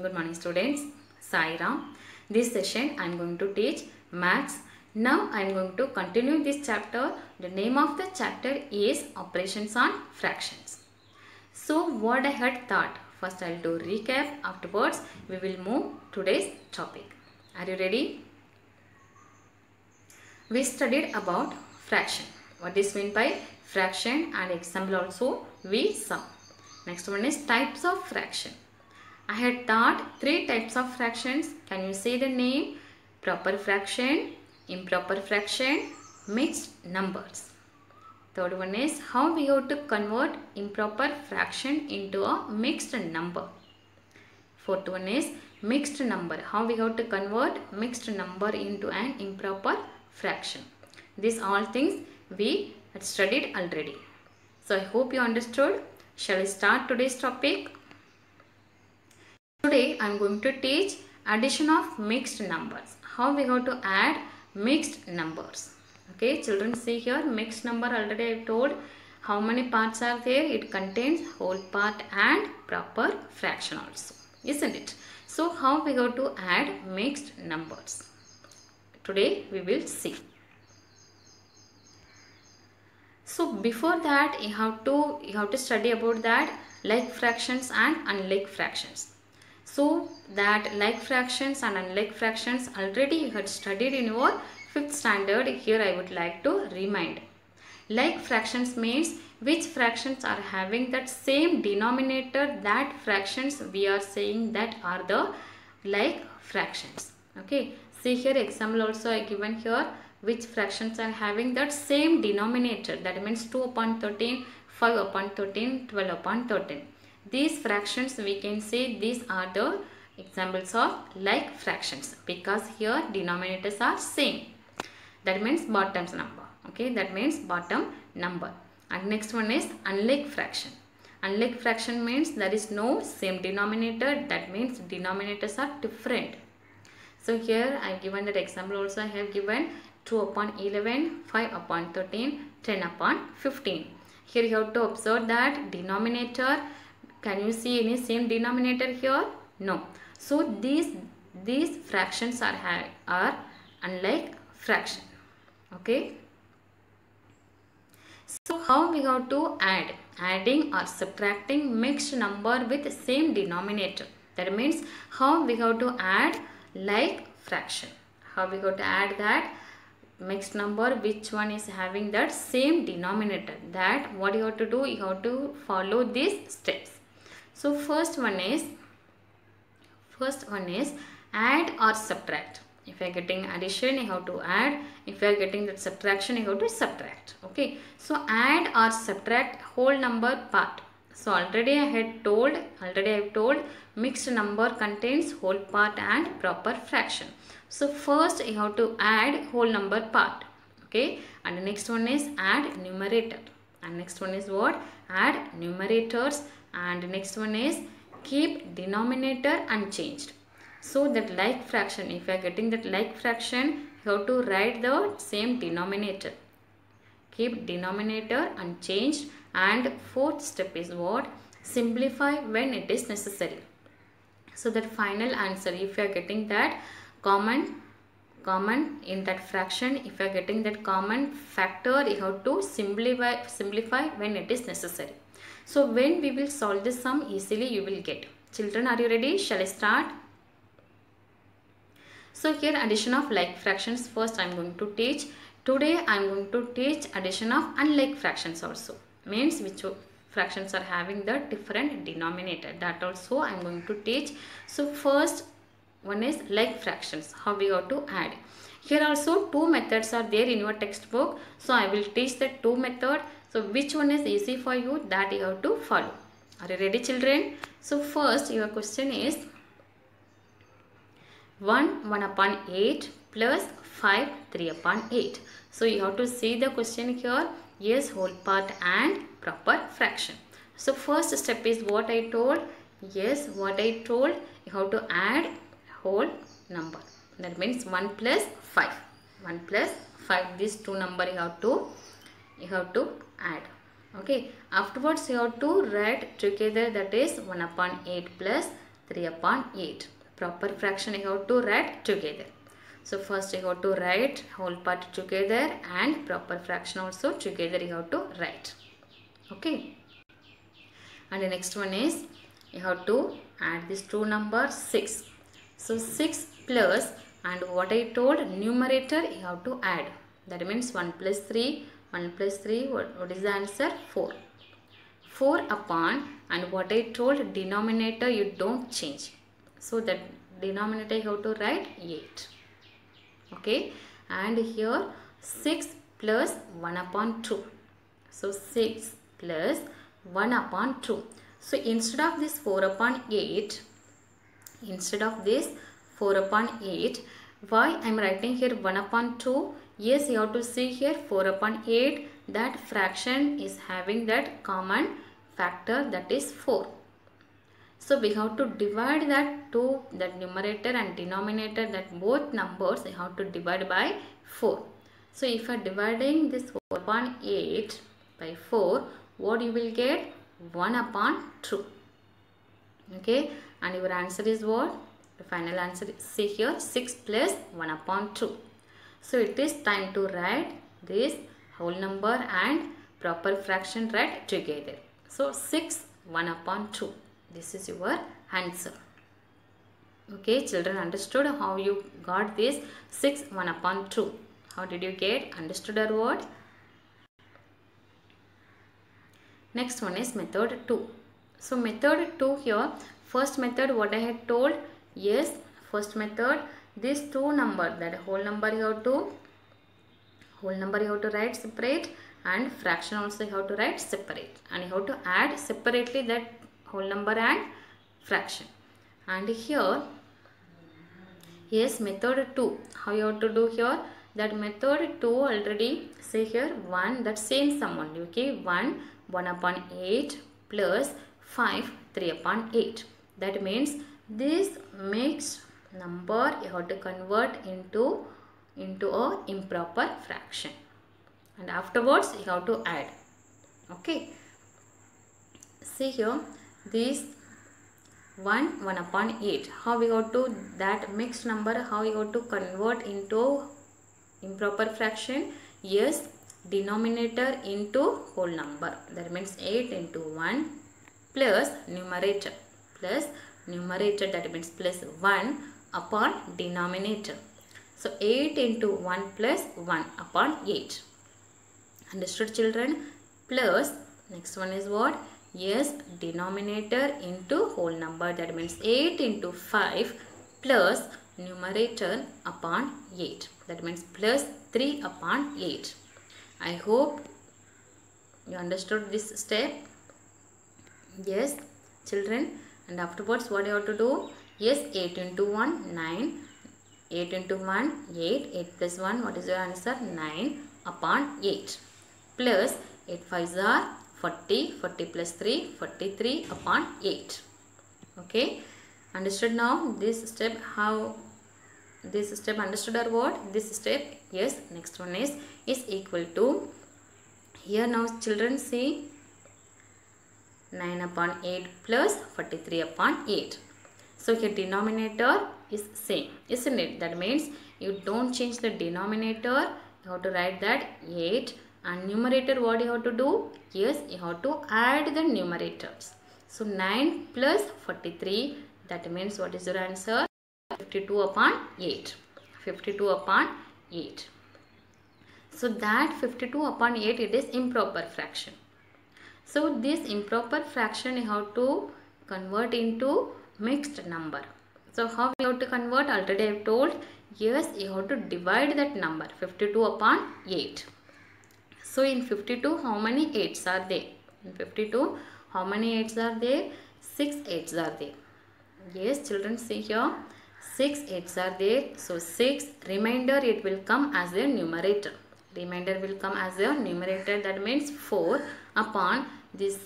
Good morning students. Sai Ram. This session I am going to teach maths. Now I am going to continue this chapter. The name of the chapter is Operations on Fractions. So what I had thought. First I will do recap. Afterwards we will move today's topic. Are you ready? We studied about fraction. What is meant by fraction, and example also we saw. Next one is types of fraction. I had taught 3 types of fractions. Can you say the name? Proper fraction, improper fraction, mixed numbers. Third one is how we have to convert improper fraction into a mixed number. Fourth one is mixed number. How we have to convert mixed number into an improper fraction. These all things we had studied already. So I hope you understood. Shall we start today's topic? Today I am going to teach addition of mixed numbers. How we have to add mixed numbers. Okay, children, see here mixed number already I have told. How many parts are there? It contains whole part and proper fraction also, isn't it? So how we have to add mixed numbers? Today we will see. So before that you have to study about that like fractions and unlike fractions. So that like fractions and unlike fractions already you had studied in your 5th standard. Here I would like to remind. Like fractions means which fractions are having that same denominator, that fractions we are saying that are the like fractions. Okay, see here example also I given here, which fractions are having that same denominator, that means 2 upon 13, 5 upon 13, 12 upon 13. These fractions we can say these are the examples of like fractions, because here denominators are same. That means bottom's number. Okay, that means bottom number. And next one is unlike fraction. Unlike fraction means there is no same denominator. That means denominators are different. So here I have given that example also I have given 2 upon 11, 5 upon 13, 10 upon 15. Here you have to observe that denominator. Can you see any same denominator here? No. So these fractions are unlike fraction. Okay. So how we have to add? Adding or subtracting mixed number with the same denominator. That means how we have to add like fraction. How we have to add that mixed number which one is having that same denominator. That what you have to do? You have to follow these steps. So first one is add or subtract. If you are getting addition, you have to add. If you are getting that subtraction, you have to subtract. Okay. So add or subtract whole number part. So already I have told mixed number contains whole part and proper fraction. So first you have to add whole number part. Okay. And the next one is add numerator. And next one is what? Add numerators. And next one is keep denominator unchanged. So that like fraction, if you are getting that like fraction, you have to write the same denominator. Keep denominator unchanged. And fourth step is what? Simplify when it is necessary. So that final answer, if you are getting that common in that fraction, if you are getting that common factor, you have to simplify when it is necessary. So when we will solve this sum, easily you will get. Children, are you ready? Shall I start? So here addition of like fractions first I am going to teach. Today I am going to teach addition of unlike fractions also. Means which fractions are having the different denominator. That also I am going to teach. So first one is like fractions. How we have to add. Here also 2 methods are there in your textbook. So I will teach the 2 method. So which one is easy for you, that you have to follow. Are you ready, children? So first your question is 1 upon 8 plus 5 3 upon 8. So you have to see the question here. Yes, whole part and proper fraction. So first step is what I told. Yes, what I told. You have to add whole number. That means 1 plus 5. 1 plus 5. These 2 number you have to add. Okay. Afterwards you have to write together, that is 1 upon 8 plus 3 upon 8. Proper fraction you have to write together. So first you have to write whole part together and proper fraction also together you have to write. Okay. And the next one is you have to add this two numbers 6. So 6 plus, and what I told, numerator you have to add. That means 1 plus 3. 1 plus 3, what is the answer? 4. 4 upon, and what I told, denominator you don't change. So that denominator you have to write 8. Okay. And here 6 plus 1 upon 2. So 6 plus 1 upon 2. So instead of this 4 upon 8, why I am writing here 1 upon 2? Yes, you have to see here 4 upon 8. That fraction is having that common factor, that is 4. So we have to divide that numerator and denominator, that both numbers you have to divide by 4. So if I am dividing this 4 upon 8 by 4, what you will get? 1 upon 2. Okay, and your answer is what? The final answer is, see here, 6 plus 1 upon 2. So it is time to write this whole number and proper fraction right together. So 6 1 upon 2. This is your answer. Okay, children, understood how you got this 6 1 upon 2? How did you get? Understood or what? Next one is method 2. So method 2 here, first method what I had told, yes, first method, these two number, that whole number you have to write separate, and fraction also you have to write separate, and you have to add separately that whole number and fraction. And here, yes, method 2, how you have to do here? That method 2 already, say here 1, that same sum only, okay, 1 upon 8 plus 5 3 upon 8. That means this mixed number you have to convert into a improper fraction, and afterwards you have to add. Okay, see here this 1 upon 8, how we have to, that mixed number, how we have to convert into improper fraction? Yes, denominator into whole number, that means 8 into 1 plus numerator, that means plus 1 upon denominator. So 8 into 1 plus 1 upon 8. Understood, children? Plus next one is what? Yes, denominator into whole number, that means 8 into 5 plus numerator upon 8, that means plus 3 upon 8. I hope you understood this step. Yes, children. And afterwards what you have to do? Yes, 8 into 1, 9. 8 into 1, 8. 8 plus 1, what is your answer? 9 upon 8. Plus 8 5s are 40. 40 plus 3, 43 upon 8. Okay. Understood now this step? How this step understood or what? This step? Yes. Next one is equal to, here now children see, 9 upon 8 plus 43 upon 8. So here denominator is same, isn't it? That means you don't change the denominator. You have to write that 8, and numerator what you have to do? Yes, you have to add the numerators. So 9 plus 43, that means what is your answer? 52 upon 8. 52 upon 8. So that 52 upon 8, it is improper fraction. So this improper fraction you have to convert into mixed number. So how we have to convert? Already I have told. Yes, you have to divide that number 52 upon 8. So in 52 how many 8s are there? In 52 how many 8s are there? 6 8s are there. Yes, children, see here 6 8s are there. So 6 remainder it will come as a numerator. Remainder will come as a numerator, that means 4 upon this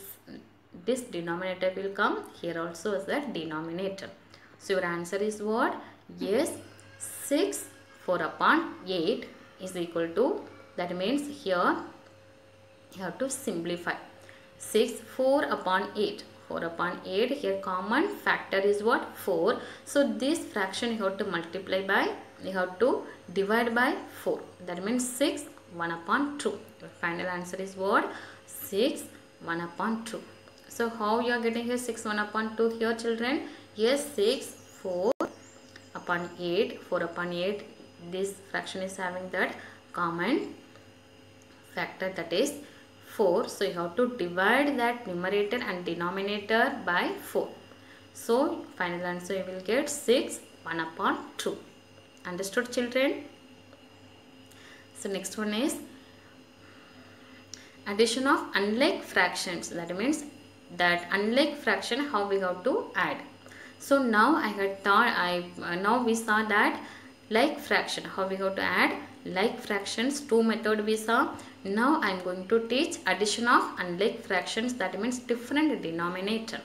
denominator will come here also as a denominator. So your answer is what? Yes, 6 4 upon 8 is equal to, that means here you have to simplify. 6 4 upon 8. 4 upon 8. Here common factor is what? 4. So this fraction you have to multiply by, you have to divide by 4. That means 6 1 upon 2. Your final answer is what? 6 1 upon 2. So how you are getting here 6 1 upon 2 here, children? Yes, 6 4 upon 8. 4 upon 8. This fraction is having that common factor, that is 4. So you have to divide that numerator and denominator by 4. So final answer you will get 6 1 upon 2. Understood, children? So next one is addition of unlike fractions. That means that unlike fraction, how we have to add. So now now we saw that like fraction, how we have to add like fractions. Two method we saw. Now I am going to teach addition of unlike fractions. That means different denominator.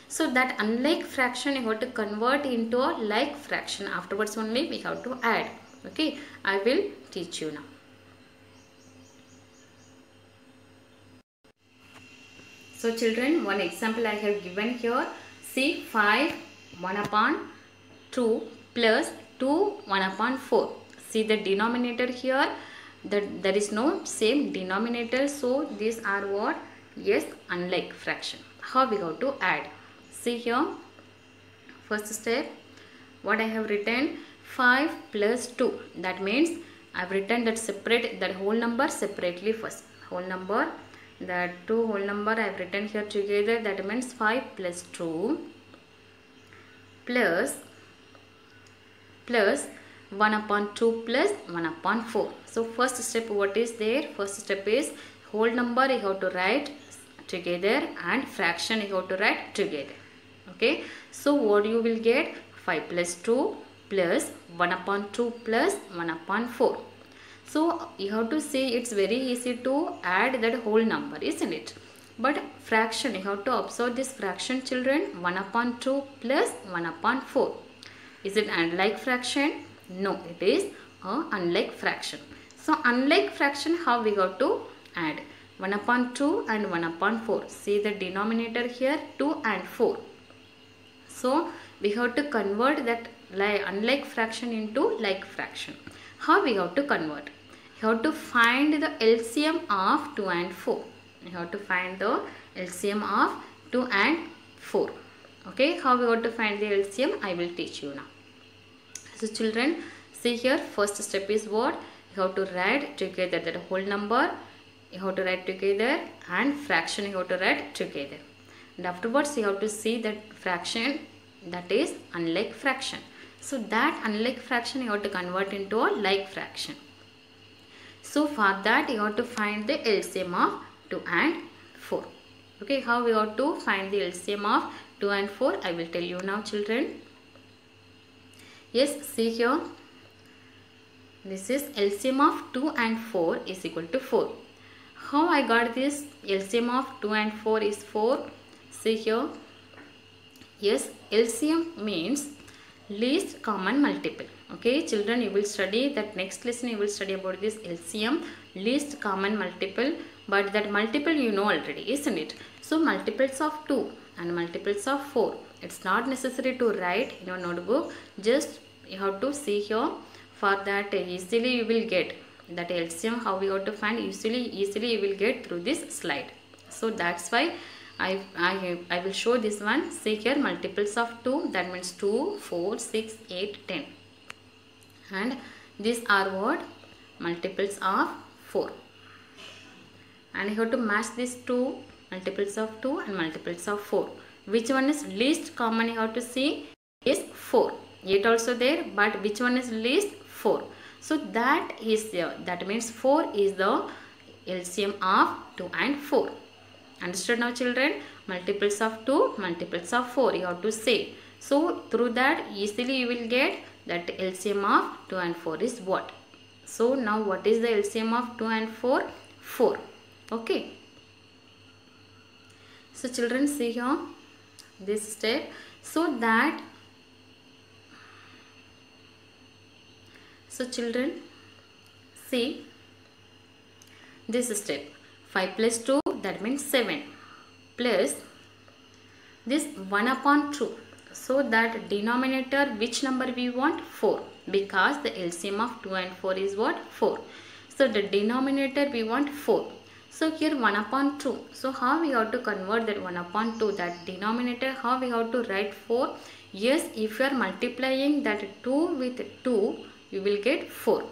So that unlike fraction you have to convert into a like fraction. Afterwards only we have to add. Okay, I will teach you now. So children, one example I have given here. See 5 1 upon 2 plus 2 1 upon 4. See the denominator here. There is no same denominator. So these are what? Yes, unlike fraction. How we have to add? See here. First step, what I have written? 5 plus 2. That means I have written that separate, that whole number separately first. Whole number, that two whole number I have written here together. That means 5 plus 2 plus 1 upon 2 plus 1 upon 4. So first step, what is there? First step is whole number you have to write together and fraction you have to write together. Okay. So what you will get? 5 plus 2 plus 1 upon 2 plus 1 upon 4. So you have to say it's very easy to add that whole number, isn't it? But fraction, you have to observe this fraction, children. 1 upon 2 plus 1 upon 4. Is it unlike fraction? No, it is a unlike fraction. So unlike fraction, how we got to add? 1 upon 2 and 1 upon 4. See the denominator here, 2 and 4. So we have to convert that unlike fraction into like fraction. How we have to convert? You have to find the LCM of 2 and 4. You have to find the LCM of 2 and 4. Okay, how we got to find the LCM? I will teach you now. So children, see here, first step is what? You have to write together that whole number. You have to write together and fraction you have to write together. And afterwards you have to see that fraction, that is unlike fraction. So that unlike fraction you have to convert into a like fraction. So for that you have to find the LCM of 2 and 4. Okay, how we have to find the LCM of 2 and 4? I will tell you now, children. Yes, see here. This is LCM of 2 and 4 is equal to 4. How I got this? LCM of 2 and 4 is 4. See here. Yes, LCM means least common multiple. Okay, children, you will study that next lesson. You will study about this LCM, least common multiple. But that multiple you know already, isn't it? So multiples of 2 and multiples of 4. It's not necessary to write in your notebook. Just you have to see here. For that easily you will get that LCM. How we have to find? Easily you will get through this slide. So that's why I will show this one. See here, multiples of 2, that means 2, 4, 6, 8, 10. And these are what? Multiples of 4. And you have to match these two, multiples of 2 and multiples of 4. Which one is least common? You have to see is 4. 8 also there, but which one is least? 4. So that is there. That means 4 is the LCM of 2 and 4. Understood now, children? Multiples of 2, multiples of 4 you have to say. So through that easily you will get that LCM of 2 and 4 is what? So now what is the LCM of 2 and 4? 4. Okay. So children, see here this step. So children, see this step. 5 plus 2, that means 7, plus this 1 upon 2. So that denominator, which number we want? 4, because the LCM of 2 and 4 is what? 4. So the denominator we want 4. So here 1 upon 2. So how we have to convert that 1 upon 2? That denominator, how we have to write 4? Yes, if you are multiplying that 2 with 2, you will get 4.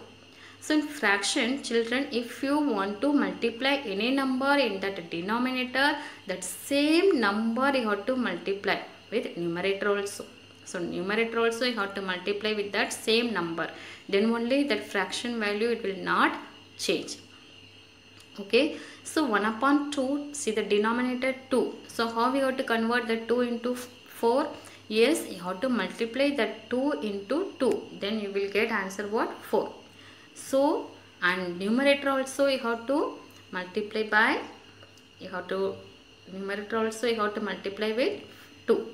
So in fraction, children, if you want to multiply any number in that denominator, that same number you have to multiply with numerator also. So numerator also you have to multiply with that same number. Then only that fraction value it will not change. Okay. So 1 upon 2, see the denominator 2. So how we have to convert the 2 into 4? Yes, you have to multiply that 2 into 2. Then you will get answer what? 4. So, and numerator also you have to multiply by, numerator also you have to multiply with 2.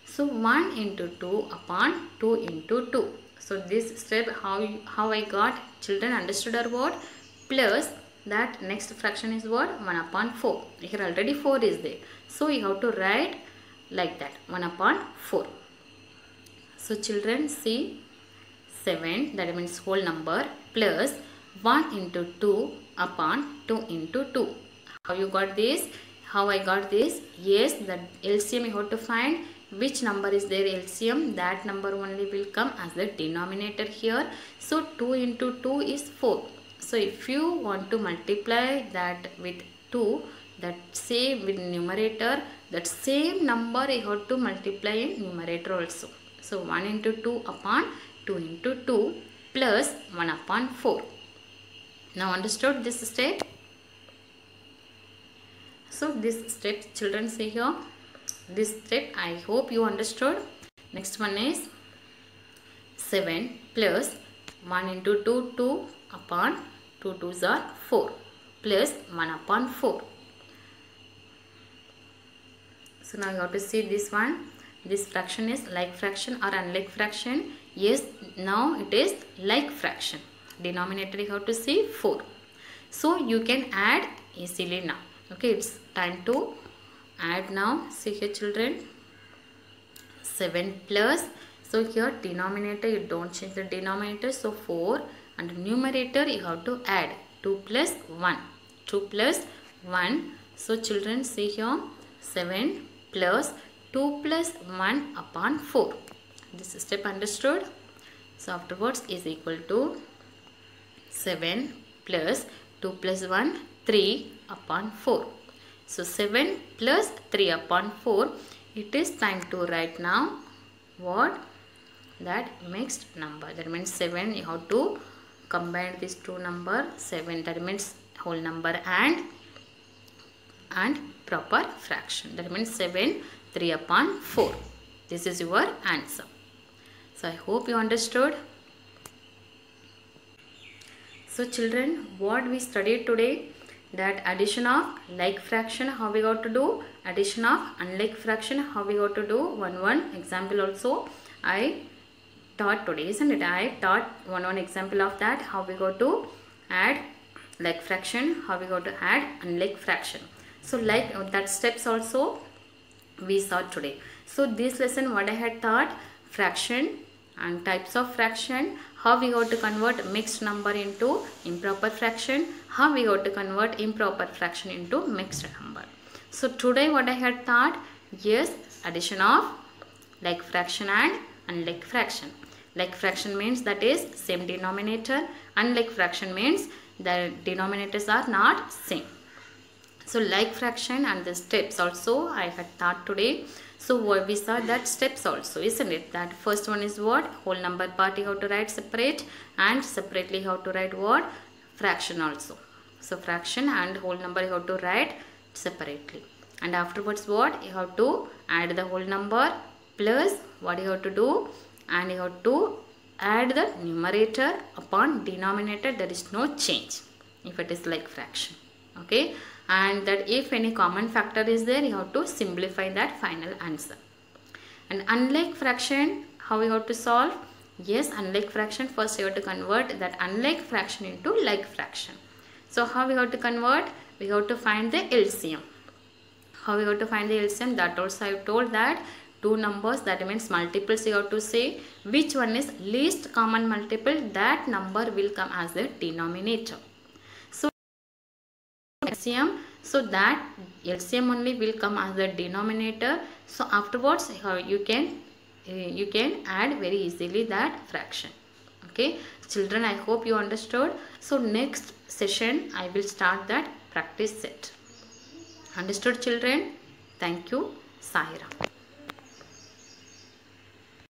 So 1 into 2 upon 2 into 2. So this step how I got, children understood or what? Plus that next fraction is what? 1 upon 4. Here already 4 is there. So you have to write like that, 1 upon 4. So children see 7, that means whole number, plus 1 into 2 upon 2 into 2. How you got this? How I got this? Yes, the LCM you have to find. Which number is there LCM? That number only will come as the denominator here. So 2 into 2 is 4. So if you want to multiply that with 2, that same with numerator, that same number you have to multiply in numerator also. So 1 into 2 upon 2 into 2 plus 1 upon 4. Now understood this step? So this step, children, see here. This step I hope you understood. Next one is 7 plus 1 into 2, 2 upon 2 2s are 4 plus 1 upon 4. So now you have to see this one. This fraction is like fraction or unlike fraction. Yes, now it is like fraction. Denominator you have to see 4. So you can add easily now. Okay, it's time to add now. See here children, 7 plus, so here denominator you don't change the denominator, so 4, and numerator you have to add 2 plus 1. 2 plus 1. So children see here 7 plus 2 plus 1 upon 4. This step understood? So afterwards is equal to 7 plus 2 plus 1, 3 upon 4. So 7 plus 3 upon 4. It is time to write now what? That mixed number. That means 7 you have to combine these two number. 7 that means whole number and proper fraction. That means 7 3 upon 4. This is your answer. So I hope you understood. So children, what we studied today, that addition of like fraction, how we got to do, addition of unlike fraction, how we got to do. One example also I taught today, isn't it? I taught one example of that, how we got to add like fraction, how we got to add unlike fraction. So like that steps also we saw today. So this lesson what I had taught, fraction and types of fraction, how we got to convert mixed number into improper fraction, how we got to convert improper fraction into mixed number. So today what I had taught, yes, addition of like fraction and unlike fraction. Like fraction means that is same denominator, unlike fraction means the denominators are not same. So like fraction and the steps also I had taught today. So we saw that steps also, isn't it? That first one is what? Whole number part you have to write separate, and separately you have to write what? Fraction also. So fraction and whole number you have to write separately. And afterwards what? You have to add the whole number plus what you have to do? And you have to add the numerator upon denominator. There is no change if it is like fraction. Okay. And that if any common factor is there, you have to simplify that final answer. And unlike fraction, how you have to solve? Yes, unlike fraction, first you have to convert that unlike fraction into like fraction. So how we have to convert? We have to find the LCM. How we have to find the LCM? That also I told that two numbers, that means multiples, you have to say which one is least common multiple, that number will come as the denominator. So LCM, so that LCM only will come as the denominator. So afterwards you can add very easily that fraction. Okay children, I hope you understood. So next session I will start that practice set. Understood children? Thank you. Sai Ram.